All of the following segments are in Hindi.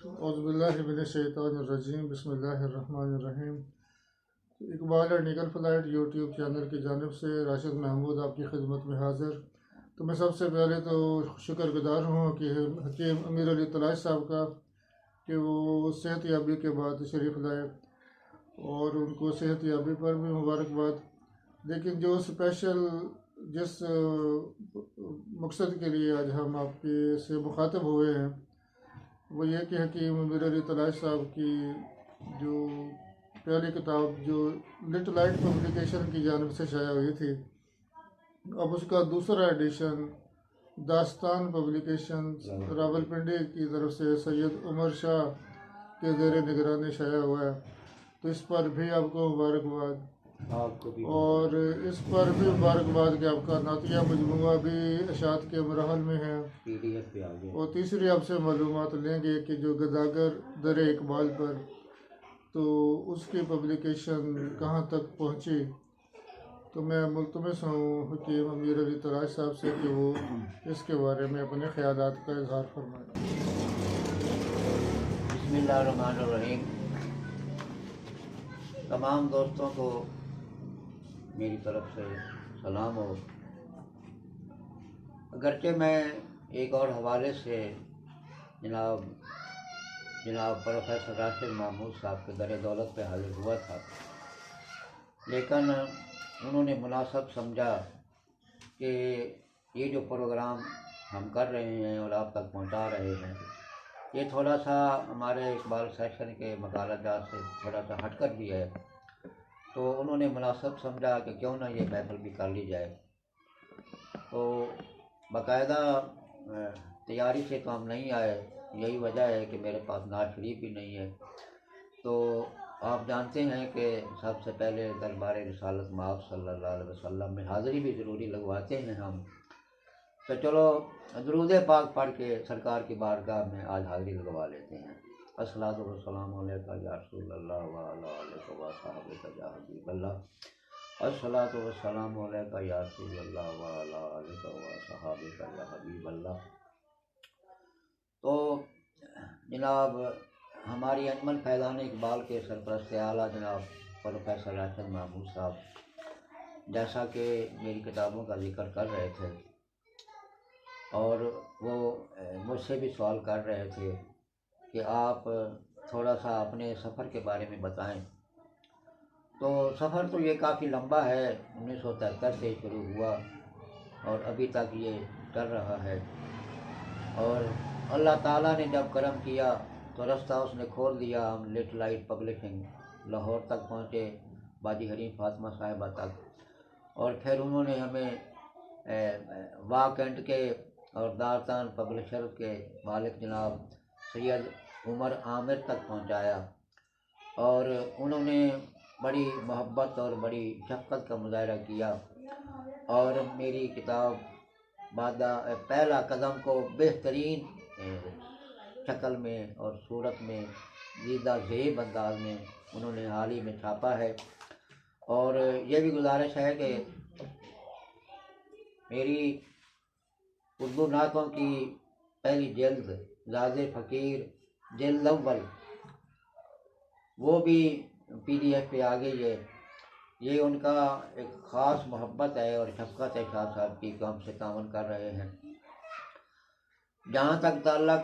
औज़ुबिल्लाहिमिनश्शैतानिर्रजीम बिस्मिल्लाहिर्रहमानिर्रहीम। इकबाल निकल फ्लाइट यूट्यूब चैनल की जानिब से राशिद महमूद आपकी खिदमत में हाज़िर। तो मैं सबसे पहले तो शुक्रगुजार हूँ कि हकीम अमीर अली तलाश साहब का कि वो सेहत याबी के बाद तशरीफ़ लाए और उनको सेहत याबी पर भी मुबारकबाद। लेकिन जो स्पेशल जिस मकसद के लिए आज हम आपके से मुखातब हुए हैं वो ये कि हकीम अमीर अली तलाश साहब की जो पहली किताब जो लिटिल लाइट पब्लिकेशन की जानिब से शाया हुई थी, अब उसका दूसरा एडिशन दास्तान पब्लिकेशन रावलपिंडी की तरफ से सैयद उमर शाह के ज़ेर निगरानी शाया हुआ है। तो इस पर भी आपको मुबारकबाद। और इस पर भी मुबारकबाद कि आपका नातिया मजमूआ भी अशात के मरहल में है। PDF पे आ गया। और तीसरी आपसे मालूमात लेंगे कि जो गदागर दर इकबाल पर तो उसकी पब्लिकेशन कहाँ तक पहुँची। तो मैं मुल्तमस हूँ हकीम अमीर अली तलाश साहब से कि वो इसके बारे में अपने ख्यालात का इजहार फरमाएं। बिस्मिल्लाहिर्रहमानिर्रहीम। तमाम दोस्तों को मेरी तरफ से सलाम हो। अगरचे मैं एक और हवाले से जनाब प्रोफेसर राशिद महमूद साहब के दर दौलत पे हाजिर हुआ था, लेकिन उन्होंने मुनासिब समझा कि ये जो प्रोग्राम हम कर रहे हैं और आप तक पहुंचा रहे हैं ये थोड़ा सा हमारे इकबाल सेशन के मकालजात से थोड़ा सा हटकर भी है। तो उन्होंने मुनासिब समझा कि क्यों ना ये महफिल भी कर ली जाए। तो बाकायदा तैयारी से तो हम नहीं आए, यही वजह है कि मेरे पास नात शरीफ भी नहीं है। तो आप जानते हैं कि सबसे पहले दरबार रिसालत माफ़ सल्लल्लाहु अलैहि वसल्लम में हाज़िरी भी ज़रूरी लगवाते हैं हम। तो चलो दुरूद पाक पढ़ के सरकार की बारगाह में आज हाज़िरी लगवा लेते हैं। अस्सलातु वस्सलामु अलैका या रसूलल्लाह व अला आलिका व सहाबिका या हबीबल्लाह। अस्सलातु वस्सलामु अलैका या रसूलल्लाह व अला आलिका व सहाबिका या हबीबल्लाह। तो जनाब हमारी अजमल फैज़ान इकबाल के सरपरस्त आला जनाब प्रोफेसर राशिद महमूद साहब जैसा कि मेरी किताबों का जिक्र कर रहे थे और वो मुझसे भी सवाल कर रहे थे कि आप थोड़ा सा अपने सफ़र के बारे में बताएं। तो सफ़र तो ये काफ़ी लंबा है, 1973 से शुरू हुआ और अभी तक ये चल रहा है। और अल्लाह ताला ने जब करम किया तो रास्ता उसने खोल दिया। हम लिटिल लाइट पब्लिशिंग लाहौर तक पहुँचे, बाजी हरीम फातिमा साहिबा तक, और फिर उन्होंने हमें वाक एंड के और दारतान पब्लिशर के मालिक जनाब सैयद उमर आमिर तक पहुंचाया और उन्होंने बड़ी मोहब्बत और बड़ी शफ़क़त का मुज़ाहरा किया और मेरी किताब पहला कदम को बेहतरीन शक्ल में और सूरत में ज़ीदा ज़ेब अंदाज में उन्होंने हाल ही में छापा है। और ये भी गुजारिश है कि मेरी उर्दू नातों की पहली जल्द ज़ाज़े फ़कीर जल्द अव्वल वो भी PDF पे आ गई है। ये उनका एक ख़ास मोहब्बत है और शफ़क़त है शाह साहब की तो हमसे तावन कर रहे हैं। जहाँ तक ताल्लुक़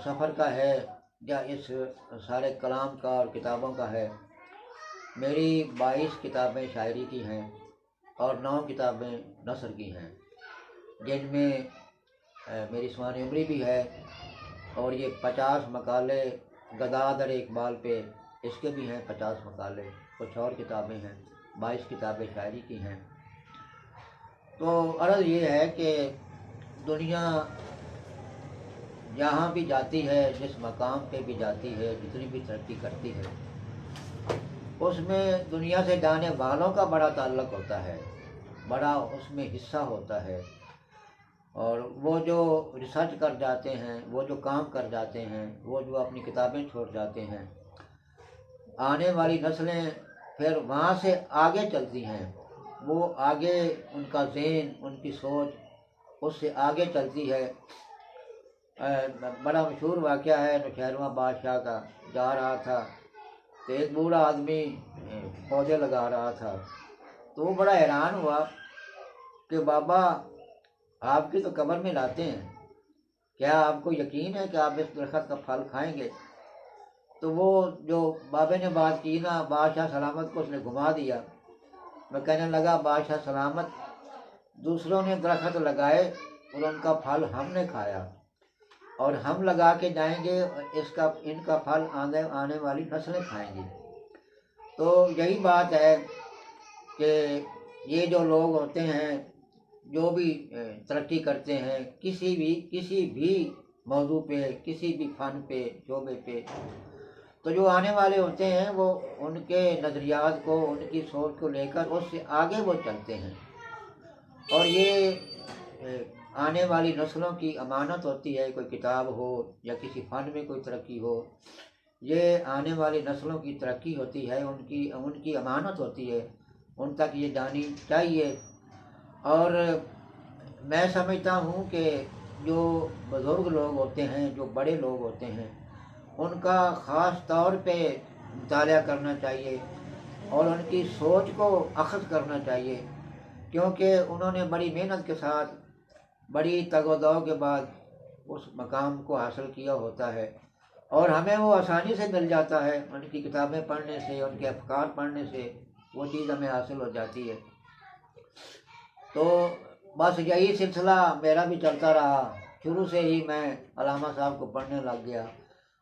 सफ़र का है या इस सारे कलाम का और किताबों का है, मेरी 22 किताबें शायरी की हैं और 9 किताबें नसर की हैं, जिनमें मेरी स्वान उमरी भी है और ये 50 मकाले गदादर इकबाल पे इसके भी हैं 50 मकाले। कुछ और किताबें हैं, 22 किताबें शायरी की हैं। तो अर्ज़ ये है कि दुनिया जहाँ भी जाती है, जिस मकाम पे भी जाती है, जितनी भी तरक्की करती है, उसमें दुनिया से जाने वालों का बड़ा ताल्लुक़ होता है, बड़ा उसमें हिस्सा होता है। और वो जो रिसर्च कर जाते हैं, वो जो काम कर जाते हैं, वो जो अपनी किताबें छोड़ जाते हैं, आने वाली नस्लें फिर वहाँ से आगे चलती हैं। वो आगे उनका ज़हन, उनकी सोच उससे आगे चलती है बड़ा मशहूर वाक़या है नौशहरवा बादशाह का। जा रहा था तो एक बूढ़ा आदमी पौधे लगा रहा था, तो वो बड़ा हैरान हुआ कि बाबा आपकी तो कब्र में लाते हैं, क्या आपको यकीन है कि आप इस दरख्त का फल खाएंगे? तो वो जो बाबे ने बात की ना, बादशाह सलामत को उसने घुमा दिया। मैं कहने लगा बादशाह सलामत, दूसरों ने दरख्त लगाए और उनका फल हमने खाया, और हम लगा के जाएंगे इनका फल आने वाली नस्लें खाएंगी। तो यही बात है कि ये जो लोग होते हैं, जो भी तरक्की करते हैं किसी भी मौजू पे, किसी भी फन पे, शोबे पे, तो जो आने वाले होते हैं वो उनके नज़रियात को, उनकी सोच को लेकर उससे आगे वो चलते हैं। और ये आने वाली नस्लों की अमानत होती है, कोई किताब हो या किसी फन में कोई तरक्की हो, ये आने वाली नस्लों की तरक्की होती है, उनकी अमानत होती है, उन तक ये जानी चाहिए। और मैं समझता हूँ कि जो बुज़ुर्ग लोग होते हैं, जो बड़े लोग होते हैं, उनका ख़ास तौर पे मुताला करना चाहिए और उनकी सोच को अख़ज़ करना चाहिए, क्योंकि उन्होंने बड़ी मेहनत के साथ, बड़ी तगोदौ के बाद उस मकाम को हासिल किया होता है, और हमें वो आसानी से मिल जाता है। उनकी किताबें पढ़ने से, उनके अफ़कार पढ़ने से वो चीज़ हमें हासिल हो जाती है। तो बस यही सिलसिला मेरा भी चलता रहा। शुरू से ही मैं अल्लामा साहब को पढ़ने लग गया,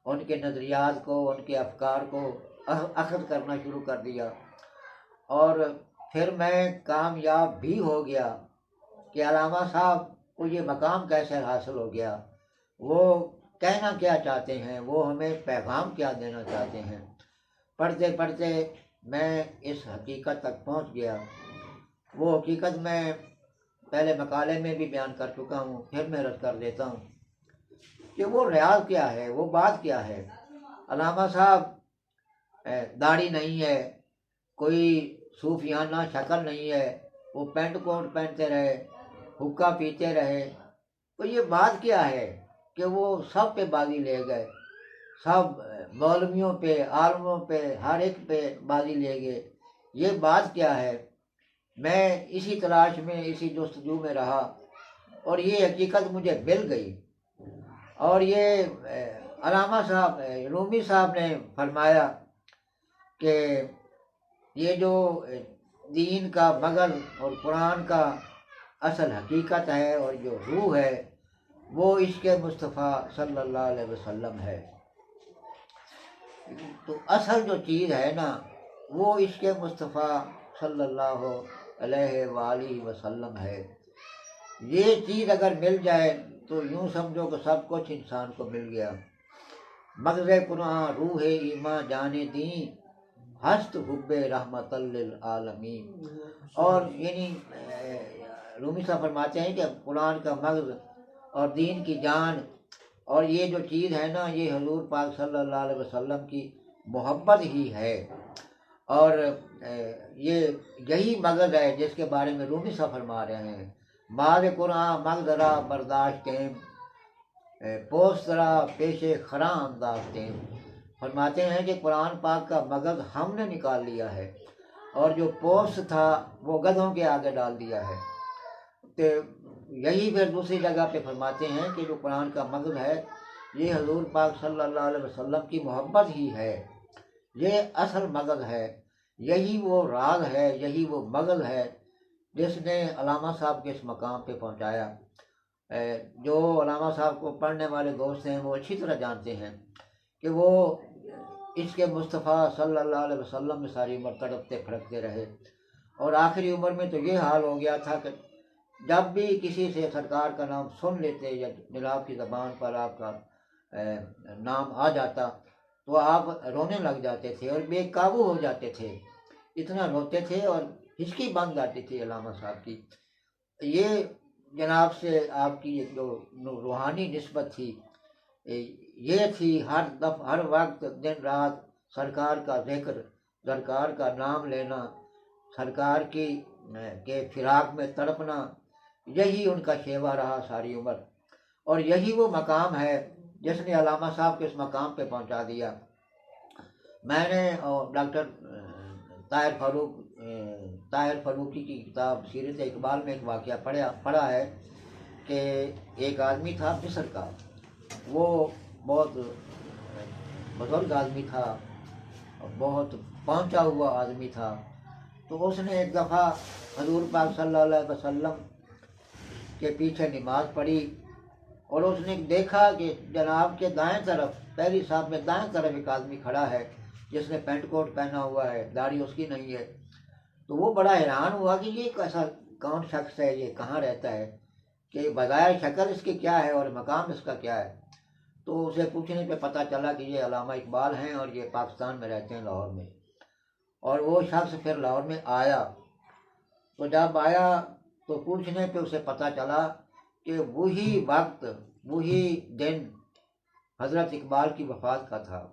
उनके नज़रियात को, उनके अफ़कार को अख़ज़ करना शुरू कर दिया, और फिर मैं कामयाब भी हो गया कि अल्लामा साहब को ये मकाम कैसे हासिल हो गया, वो कहना क्या चाहते हैं, वो हमें पैगाम क्या देना चाहते हैं। पढ़ते पढ़ते मैं इस हकीकत तक पहुंच गया। वो हकीकत मैं पहले मकाले में भी बयान कर चुका हूँ, फिर मैं रद्द कर देता हूँ कि वो रियाज क्या है, वो बात क्या है। अल्लामा साहब दाढ़ी नहीं है, कोई सूफियाना शक्ल नहीं है, वो पेंट कोट पहनते रहे, हुक्का पीते रहे, तो ये बात क्या है कि वो सब पे बाजी ले गए, सब मौलवियों पे, आलमों पे, हर एक पे बाजी ले गए। ये बात क्या है? मैं इसी तलाश में, इसी जस्तजू में रहा, और ये हकीकत मुझे मिल गई। और ये अल्लामा साहब, रूमी साहब ने फरमाया कि ये जो दीन का मगज़ और कुरान का असल हकीकत है और जो रूह है, वो इश्क़ मुस्तफ़ा सल्लल्लाहु अलैहि वसल्लम है। तो असल जो चीज़ है ना, वो इश्क़ मुस्तफ़ा सल्लल्लाहु अलैहि वसल्लम है। ये चीज़ अगर मिल जाए तो यूँ समझो कि सब कुछ इंसान को मिल गया। मग़ज़ कुरान, रूह ईमान, जाने दी, हस्त हुब्बे रहमतल लिल आलमीन। और यानी रूमी साहब फरमाते हैं कि कुरान का मग़ज़ और दीन की जान, और ये जो चीज़ है ना, ये हुज़ूर पाक सल्लल्लाहु अलैहि वसल्लम की मोहब्बत ही है। और ये यही मग़ज़ है जिसके बारे में रूमी साहब फरमा रहे हैं, बाद कुरान मग़ज़रा बर्दाश्त पोस्तरा पेशे खरा अंदाज थे। फरमाते हैं कि कुरान पाक का मग़ज़ हमने निकाल लिया है, और जो पोस्त था वो गधों के आगे डाल दिया है। तो यही फिर दूसरी जगह पे फरमाते हैं कि जो कुरान का मग़ज़ है, ये हुज़ूर पाक सल्लल्लाहु अलैहि वसल्लम की मोहब्बत ही है। ये असल मग़ज़ है, यही वो राज है, यही वो मग़ज़ है जिसने अल्लामा साहब के इस मकाम पे पहुंचाया। जो अल्लामा साहब को पढ़ने वाले दोस्त हैं वो अच्छी तरह जानते हैं कि वो इश्क़ मुस्तफ़ा सल्लल्लाहु अलैहि वसल्लम में सारी उम्र तड़पते फड़कते रहे, और आखिरी उम्र में तो ये हाल हो गया था कि जब भी किसी से सरकार का नाम सुन लेते या जनाब की ज़बान पर आपका नाम आ जाता तो आप रोने लग जाते थे और बेकाबू हो जाते थे। इतना रोते थे और हिचकी बन जाती थी अल्लामा साहब की। ये जनाब से आपकी जो रूहानी निस्बत थी, ये थी हर वक्त दिन रात सरकार का जिक्र, सरकार का नाम लेना, सरकार के फिराक में तड़पना, यही उनका शेवा रहा सारी उम्र। और यही वो मकाम है जिसने अल्लामा साहब को इस मकाम पे पहुंचा दिया। मैंने डॉक्टर ताहिर फारूकी की किताब सीरत इकबाल में एक वाक़या पढ़ा है कि एक आदमी था मिस्र का, वो बहुत बुजुर्ग आदमी था, बहुत पहुंचा हुआ आदमी था। तो उसने एक दफ़ा हजूर पाक सल्लल्लाहु अलैहि वसल्लम के पीछे नमाज पढ़ी और उसने देखा कि जनाब के दाएं तरफ, पहली साहब में दाएं तरफ एक आदमी खड़ा है जिसने पेंट कोट पहना हुआ है, दाढ़ी उसकी नहीं है। तो वो बड़ा हैरान हुआ कि ये कैसा कौन शख्स है, ये कहाँ रहता है, कि बज़ाहिर शक्ल इसकी क्या है और मकाम इसका क्या है। तो उसे पूछने पे पता चला कि ये अल्लामा इकबाल हैं और ये पाकिस्तान में रहते हैं, लाहौर में। और वो शख्स फिर लाहौर में आया। तो जब आया तो पूछने पे उसे पता चला कि वही वक्त, वही दिन हज़रत इकबाल की वफ़ात का था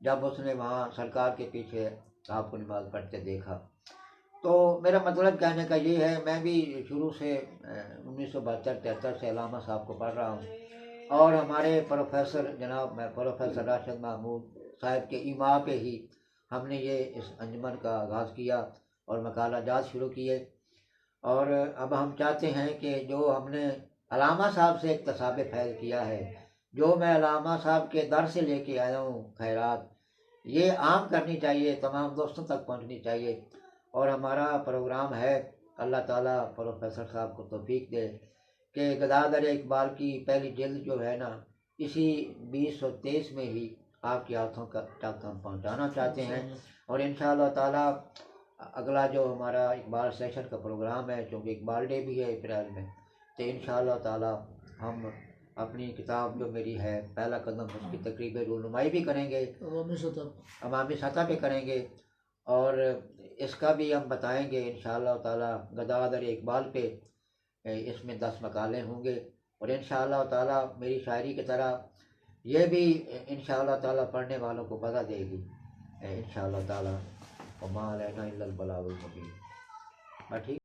जब उसने वहाँ सरकार के पीछे आपको नमाज पढ़ते देखा। तो मेरा मतलब कहने का ये है, मैं भी शुरू से 1972-73 से अल्लामा साहब को पढ़ रहा हूँ और हमारे प्रोफेसर जनाब प्रोफेसर राशिद महमूद साहब के इमा पे ही हमने ये इस अंजुमन का आगाज़ किया और मकाला जात शुरू किए। और अब हम चाहते हैं कि जो हमने अल्लामा साहब से एक तसाबे फैल किया है, जो मैं अल्लामा साहब के दर से लेके आया हूँ खैरात, ये आम करनी चाहिए, तमाम दोस्तों तक पहुँचनी चाहिए। और हमारा प्रोग्राम है, अल्लाह ताला प्रोफेसर साहब को तौफीक दे कि गदाधर इकबाल की पहली जिल्द जो है ना, इसी 2023 में ही आपके हाथों तक हम पहुँचाना चाहते हैं। और इंशाअल्लाह ताला अगला जो हमारा इकबाल सेशन का प्रोग्राम है, क्योंकि इकबाल डे भी है अप्रैल में, तो इंशाअल्लाह ताला हम अपनी किताब जो मेरी है पहला कदम, उसकी तकरीब रूनुमाई भी करेंगे, अवामी सतह पे करेंगे और इसका भी हम बताएंगे इंशाअल्लाह ताला। गदाधर इकबाल पे इसमें 10 मकाले होंगे और इंशाअल्लाह ताला मेरी शायरी की तरह ये भी इंशाअल्लाह ताला पढ़ने वालों को मज़ा देगी इंशाअल्लाह ताला। और मा अलैना इल्लल बलागुल मुबीन। ठीक।